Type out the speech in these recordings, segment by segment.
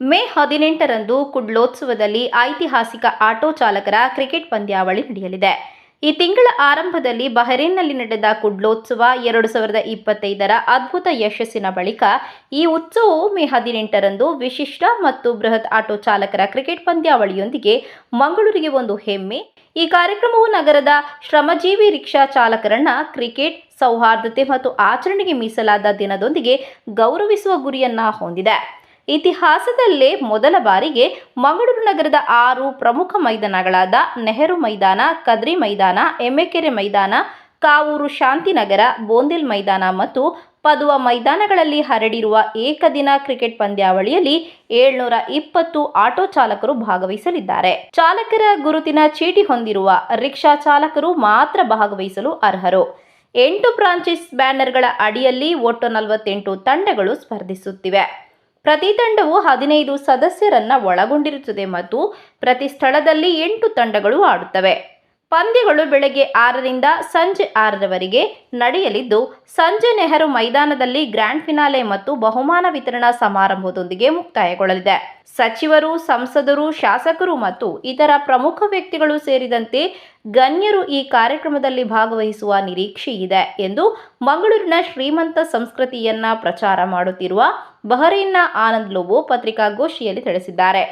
ಮೇ 18ರಂದು ಕುಡ್ಲೋತ್ಸವದಲ್ಲಿ ಐತಿಹಾಸಿಕ ಆಟೋ ಚಾಲಕರ ಕ್ರಿಕೆಟ್ ಪಂದ್ಯಾವಳಿ ನಡೆಯಲಿದೆ. ಈ ತಿಂಗಳ ಆರಂಭದಲ್ಲಿ ಬಹರೇನ್ನಲ್ಲಿ ನಡೆದ ಕುಡ್ಲೋತ್ಸವ 2025ರ ಅದ್ಭುತ ಯಶಸ್ಸಿನ ಬಳಿಕ ಈ ಉತ್ಸವವು ಮೇ 18ರಂದು ವಿಶಿಷ್ಟ ಮತ್ತು ಬೃಹತ್ ಆಟೋ ಚಾಲಕರ ಕ್ರಿಕೆಟ್ ಪಂದ್ಯಾವಳಿಯೊಂದಿಗೆ ಮಂಗಳೂರಿಗೆ ಒಂದು ಹೆಮ್ಮೆ. ಈ ಕಾರ್ಯಕ್ರಮವು ನಗರದ ಶ್ರಮಜೀವಿ ರಿಕ್ಷಾ ಚಾಲಕರನ್ನ ಕ್ರಿಕೆಟ್, ಸೌಹಾರ್ದತೆ ಮತ್ತು ಆಚರಣೆಗೆ ಮೀಸಲಾದ ದಿನದೊಂದಿಗೆ ಗೌರವಿಸುವ ಗುರಿಯನ್ನ ಹೊಂದಿದೆ. ಇತಿಹಾಸದಲ್ಲೇ ಮೊದಲ ಬಾರಿಗೆ ಮಂಗಳೂರು ನಗರದ 6 ಪ್ರಮುಖ ಮೈದಾನಗಳಾದ ನೆಹರು ಮೈದಾನ, ಕದ್ರಿ ಮೈದಾನ, ಎಮ್ಮೆಕೆರೆ ಮೈದಾನ, ಕಾವೂರು ಶಾಂತಿನಗರ, ಬೋಂದಿಲ್ ಮೈದಾನ ಮತ್ತು ಪದುವ ಮೈದಾನಗಳಲ್ಲಿ ಹರಡಿರುವ ಏಕದಿನ ಕ್ರಿಕೆಟ್ ಪಂದ್ಯಾವಳಿಯಲ್ಲಿ 720 ಆಟೋ ಚಾಲಕರು ಭಾಗವಹಿಸಲಿದ್ದಾರೆ. ಚಾಲಕರ ಗುರುತಿನ ಚೀಟಿ ಹೊಂದಿರುವ ರಿಕ್ಷಾ ಚಾಲಕರು ಮಾತ್ರ ಭಾಗವಹಿಸಲು ಅರ್ಹರು. 8 ಫ್ರಾಂಚೈಸ್ ಬ್ಯಾನರ್ಗಳ ಅಡಿಯಲ್ಲಿ ಒಟ್ಟು 48 ತಂಡಗಳು ಸ್ಪರ್ಧಿಸುತ್ತಿವೆ. ಪ್ರತಿ ತಂಡವು 15 ಸದಸ್ಯರನ್ನ ಒಳಗೊಂಡಿರುತ್ತದೆ ಮತ್ತು ಪ್ರತಿ ಸ್ಥಳದಲ್ಲಿ 8 ತಂಡಗಳು ಆಡುತ್ತವೆ. ಪಂದ್ಯಗಳು ಬೆಳಗ್ಗೆ 6ರಿಂದ ಸಂಜೆ 6ರವರೆಗೆ ನಡೆಯಲಿದ್ದು, ಸಂಜೆ ನೆಹರು ಮೈದಾನದಲ್ಲಿ ಗ್ರ್ಯಾಂಡ್ ಫಿನಾಲೆ ಮತ್ತು ಬಹುಮಾನ ವಿತರಣಾ ಸಮಾರಂಭದೊಂದಿಗೆ ಮುಕ್ತಾಯಗೊಳ್ಳಲಿದೆ. ಸಚಿವರು, ಸಂಸದರು, ಶಾಸಕರು ಮತ್ತು ಇತರ ಪ್ರಮುಖ ವ್ಯಕ್ತಿಗಳು ಸೇರಿದಂತೆ ಗಣ್ಯರು ಈ ಕಾರ್ಯಕ್ರಮದಲ್ಲಿ ಭಾಗವಹಿಸುವ ನಿರೀಕ್ಷೆ ಇದೆ ಎಂದು ಮಂಗಳೂರಿನ ಶ್ರೀಮಂತ ಸಂಸ್ಕೃತಿಯನ್ನ ಪ್ರಚಾರ ಮಾಡುತ್ತಿರುವ ಬಹರೇನ್ನ ಆನಂದ್ ಲೋಬೋ ಪತ್ರಿಕಾಗೋಷ್ಠಿಯಲ್ಲಿ ತಿಳಿಸಿದ್ದಾರೆ.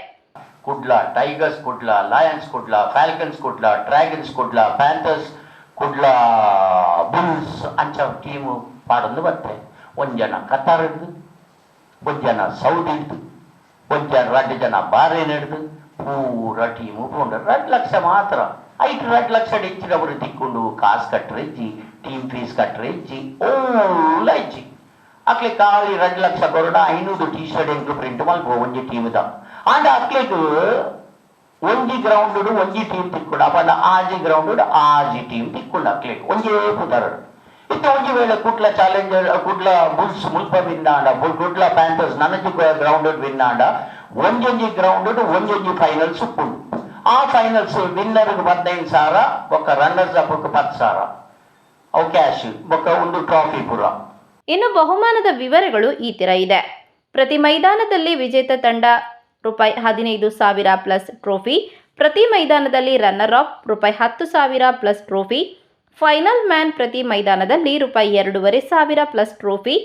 Kudla tigers, Kudla lions, Kudla falcons, Kudla dragons, Kudla panthers, Kudla bulls ಅಂಚ ಟೀಮು ಪಾಡೊಂದು ಬರ್ತದೆ. ಒಂದು ಜನ ಕತಾರ್ ಹಿಡ್ದು, ಒಂದು ಜನ ಸೌದಿ ಹಿಡ್ದು, ಒಂದು ಜನ 2 ಜನ ಬಾರೇನ್ ಹಿಡ್ದು ಪೂರ ಟೀಮು ಪೋಂಡ್ರೆ 2 ಲಕ್ಷ ಮಾತ್ರ. 2 ಲಕ್ಷ ಹೆಚ್ಚಿನವರು ತಿಕ್ಕೊಂಡು ಕಾಸು ಕಟ್ಟರೆ ಇಜ್ಜಿ, ಟೀಮ್ ಫೀಸ್ ಕಟ್ಟರೆ ಇಜ್ಜಿ, ಓಲ್ಲ ಇಜ್ಜಿ ಅಕ್ಲೆ ಖಾಲಿ 2 ಲಕ್ಷ ಕೊರೋಡ 500 ಟಿ ಶರ್ಟ್ ಎಂಟು ಪ್ರಿಂಟ್ ಮಲ್ಪೋ ಒಂಜಿ ಟೀಮ್ದ ಆಂಡ ಅಕ್ಲೆಗ್ ಒಂಜಿ ಗ್ರೌಂಡ್ ಒಂಜಿ ಟೀಮ್ ತಿಕ್ಕೊಂಡು ಅಪಂಡ ಆಜಿ ಗ್ರೌಂಡ್ ಆಜಿ ಟೀಮ್ ತಿಕ್ಕೊಂಡು ಅಕ್ಲೆಗ್ ಒಂಜೇ ಪುದರಡು ಇತ್ತೆ ಒಂಜಿ ವೇಳೆ ಕುಡ್ಲ ಚಾಲೆಂಜರ್, ಕುಡ್ಲ ಬುಲ್ಸ್ ಮುಲ್ಪ ವಿನ್ನಾಂಡ, ಕುಡ್ಲ ಪ್ಯಾಂಥರ್ಸ್ ನನಜಿ ಗ್ರೌಂಡ್ ವಿನ್ನಾಂಡ ಒಂಜೊಂಜಿ ಗ್ರೌಂಡ್ ಒಂಜೊಂಜಿ ಫೈನಲ್ಸ್ ಉಪ್ಪುಂಡು. ಆ ಫೈನಲ್ಸ್ ವಿನ್ನರ್ಗೆ 15,000 ಬೊಕ್ಕ ರನ್ನರ್ಸ್ ಅಪ್ 10,000 ಅವು ಕ್ಯಾಶ್ ಬೊಕ್ಕ ಒಂದು ಟ್ರಾಫಿ ಪುರ. ಇನ್ನು ಬಹುಮಾನದ ವಿವರಗಳು ಈ ತರ ಇದೆ. ಪ್ರತಿ ಮೈದಾನದಲ್ಲಿ ವಿಜೇತ ತಂಡ ₹15,000 ಪ್ಲಸ್ ಟ್ರೋಫಿ, ಪ್ರತಿ ಮೈದಾನದಲ್ಲಿ runner up ₹10,000 plus trophy, final man ಪ್ರತಿ ಮೈದಾನದಲ್ಲಿ ₹2,500 ಪ್ಲಸ್ ಟ್ರೋಫಿ.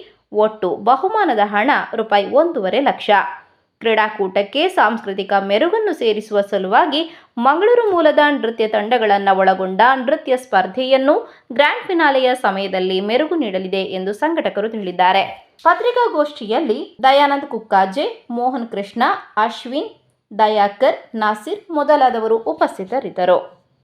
ಒಟ್ಟು ಬಹುಮಾನದ ಹಣ ₹1.5 ಲಕ್ಷ. ಕ್ರೀಡಾಕೂಟಕ್ಕೆ ಸಾಂಸ್ಕೃತಿಕ ಮೆರುಗನ್ನು ಸೇರಿಸುವ ಸಲುವಾಗಿ ಮಂಗಳೂರು ಮೂಲದ ನೃತ್ಯ ತಂಡಗಳನ್ನು ಒಳಗೊಂಡ ನೃತ್ಯ ಸ್ಪರ್ಧೆಯನ್ನು ಗ್ರ್ಯಾಂಡ್ ಫಿನಾಲೆಯ ಸಮಯದಲ್ಲಿ ಮೆರುಗು ನೀಡಲಿದೆ ಎಂದು ಸಂಘಟಕರು ಹೇಳಿದ್ದಾರೆ. ಪತ್ರಿಕಾಗೋಷ್ಠಿಯಲ್ಲಿ ದಯಾನಂದ್ ಕುಕ್ಕಾಜೆ, ಮೋಹನ್ ಕೃಷ್ಣ, ಅಶ್ವಿನ್, ದಯಾಕರ್, ನಾಸಿರ್ ಮೊದಲಾದವರು ಉಪಸ್ಥಿತರಿದ್ದರು.